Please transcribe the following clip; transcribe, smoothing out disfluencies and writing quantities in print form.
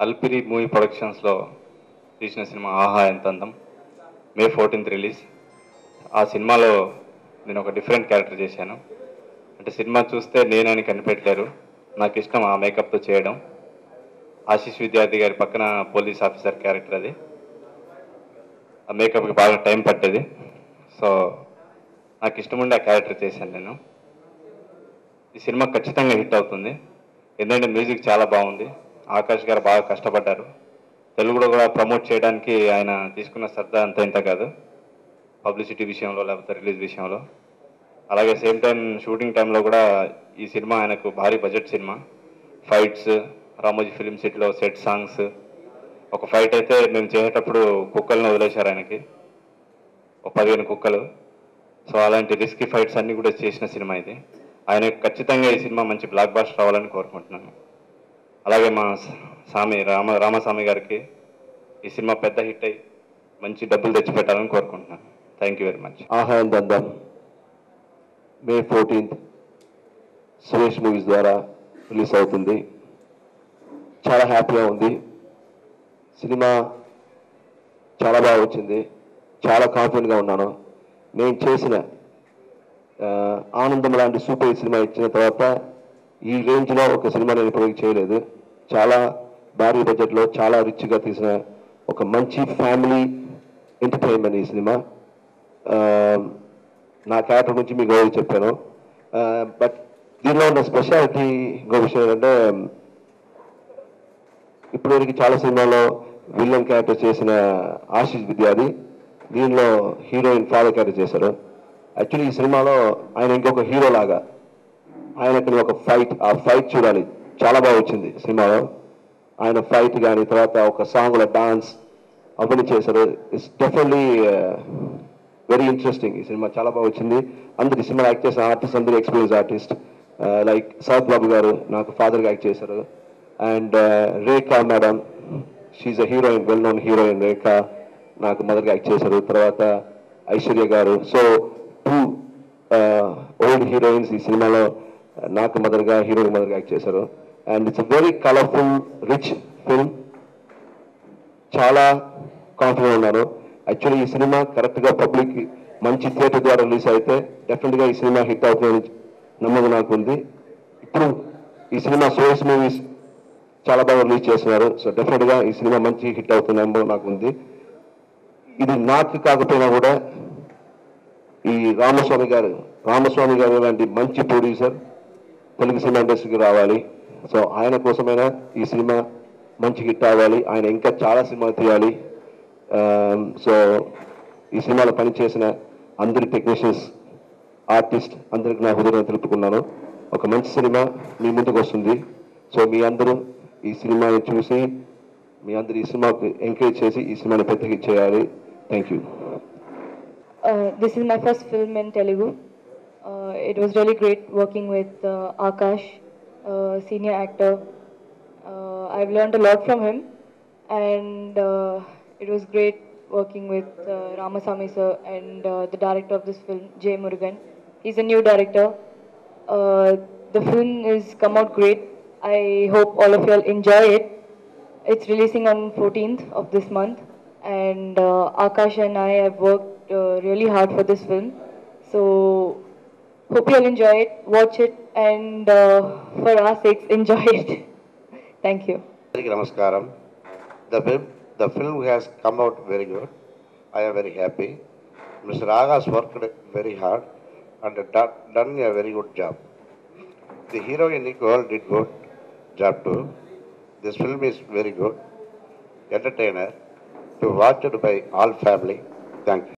Alipiri movie ప్రొడక్షన్స్లో తీసిన cinema ఆహా ఎంత అందం. మే 14th రిలీజ్. ఆ సినిమాలో నేను ఒక డిఫరెంట్ క్యారెక్టర్ చేశాను. అంటే సినిమా చూస్తే నేనని కనిపెట్టలేరు. నాకు ఇష్టం ఆ మేకప్తో చేయడం. ఆశీష్ విద్యార్థి గారి పక్కన పోలీస్ ఆఫీసర్ క్యారెక్టర్ అది. ఆ మేకప్కి బాగా టైం పట్టేది. సో నాకు ఇష్టం ఉండి ఆ క్యారెక్టర్ చేశాను నేను. ఈ సినిమా ఖచ్చితంగా హిట్ అవుతుంది. ఎందుకంటే మ్యూజిక్ చాలా బాగుంది. ఆకాష్ గారు బాగా కష్టపడ్డారు. తెలుగులో కూడా ప్రమోట్ చేయడానికి ఆయన తీసుకున్న శ్రద్ధ అంత ఇంత కాదు, పబ్లిసిటీ విషయంలో లేకపోతే రిలీజ్ విషయంలో. అలాగే సేమ్ టైం షూటింగ్ టైంలో కూడా ఈ సినిమా ఆయనకు భారీ budget cinema. Fights, Ramoji film సిటీలో సెట్ సాంగ్స్, ఒక ఫైట్ అయితే మేము చేసేటప్పుడు కుక్కలను వదిలేశారు ఆయనకి, ఒక 15 కుక్కలు. సో అలాంటి రిస్కీ ఫైట్స్ అన్నీ కూడా చేసిన సినిమా ఇది. ఆయనకు ఖచ్చితంగా ఈ సినిమా మంచి బ్లాక్ బాస్టర్ రావాలని కోరుకుంటున్నాను. అలాగే మా రామస్వామి గారికి ఈ సినిమా పెద్ద హిట్ అయ్యి మంచి డబ్బులు తెచ్చిపెట్టాలని కోరుకుంటున్నాను. Thank you very much. ఆహా ఎంత అందం మే 14th సురేష్ మూవీస్ ద్వారా రిలీజ్ అవుతుంది. చాలా హ్యాపీగా ఉంది. సినిమా చాలా బాగా వచ్చింది. చాలా కాన్ఫిడెంట్గా ఉన్నాను. నేను చేసిన ఆనందం లాంటి సూపర్ హిట్ సినిమా ఇచ్చిన తర్వాత ఈ రేంజ్లో ఒక సినిమా నేను ఇప్పటివరకు చేయలేదు. చాలా భారీ బడ్జెట్లో చాలా రిచ్గా తీసిన ఒక మంచి ఫ్యామిలీ ఎంటర్టైన్మెంట్ ఈ సినిమా. నా క్యారెక్టర్ గురించి మీకు గౌరవ చెప్పాను. బట్ దీనిలో ఉన్న స్పెషాలిటీ ఇంకో విషయం ఏంటంటే, ఇప్పటివరకు చాలా సినిమాల్లో విలన్ క్యారెక్టర్ చేసిన ఆశీష్ విద్యార్థి దీనిలో హీరోయిన్ ఫాదర్ క్యారెక్టర్ చేశారు. యాక్చువల్లీ ఈ సినిమాలో ఆయన ఇంకొక హీరో లాగా ఆయనకి ఒక ఫైట్, ఆ ఫైట్ చూడాలి, చాలా బాగా వచ్చింది సినిమాలో. ఆయన ఫైట్ కానీ తర్వాత ఒక సాంగ్లో డాన్స్ అవన్నీ చేశారు. It's definitely very interesting. ఈ సినిమా చాలా బాగా వచ్చింది. అందరు ఈ సినిమా యాక్ట్ చేసిన ఆర్టిస్ట్ అందరూ experience artist. Like Sarath Babu గారు నాకు ఫాదర్గా యాక్ట్ చేశారు. And Rekha madam, she a heroine, well known heroine. Rekha నాకు మదర్గా యాక్ట్ చేశారు. తర్వాత ఐశ్వర్య గారు. సో 2 ఓల్డ్ హీరోయిన్స్ ఈ సినిమాలో నాకు మదర్గా, హీరోయిన్ మదర్గా యాక్ట్ చేశారు. And it's a very colourful rich film. చాలా కాన్ఫిడెంట్ ఉన్నాను. యాక్చువల్లీ ఈ సినిమా కరెక్ట్గా పబ్లిక్ మంచి థియేటర్ ద్వారా రిలీజ్ అయితే డెఫినెట్గా ఈ సినిమా హిట్ అవుతుందని నమ్మకం నాకు ఉంది. ఇప్పుడు ఈ సినిమా సోర్స్ మూవీస్ చాలా బాగా రిలీజ్ చేస్తున్నారు. సో డెఫినెట్గా ఈ సినిమా మంచి హిట్ అవుతుంది నమ్మకం నాకు ఉంది. ఇది నాకు కాకపోయినా కూడా ఈ రామస్వామి గారు లాంటి మంచి ప్రొడ్యూసర్ తెలుగు సినిమా ఇండస్ట్రీకి రావాలి. సో ఆయన కోసమైనా ఈ సినిమా మంచి హిట్ అవ్వాలి. ఆయన ఇంకా చాలా సినిమాలు తీయాలి. సో ఈ సినిమాలో పనిచేసిన అందరి టెక్నీషియన్స్, ఆర్టిస్ట్ అందరికి నా హృదయం తెలుపుకున్నాను. ఒక మంచి సినిమా మీ ముందుకు వస్తుంది. సో మీ అందరూ ఈ సినిమాని చూసి మీ అందరూ ఈ సినిమాకు ఎంకరేజ్ చేసి ఈ సినిమాని పెద్ద హిట్ చేయాలి. Thank you. This is my first film in Telugu. It was really great working with Akash, senior actor. I've learned a lot from him, and it was great working with Ramasamy sir and the director of this film, J. Murugan. He's a new director. Uh, the film is come out great. I hope all of you all enjoy it. It's releasing on 14th of this month, and Akash and I have worked really hard for this film. So hope you all enjoy it, watch it, and for our sakes, enjoy it. Thank you. Namaskaram. The film has come out very good. I am very happy. Mr. Agas worked very hard and done a very good job. The heroine Nicole did good job too. This film is very good, entertainer, to watch it by all family. Thank you.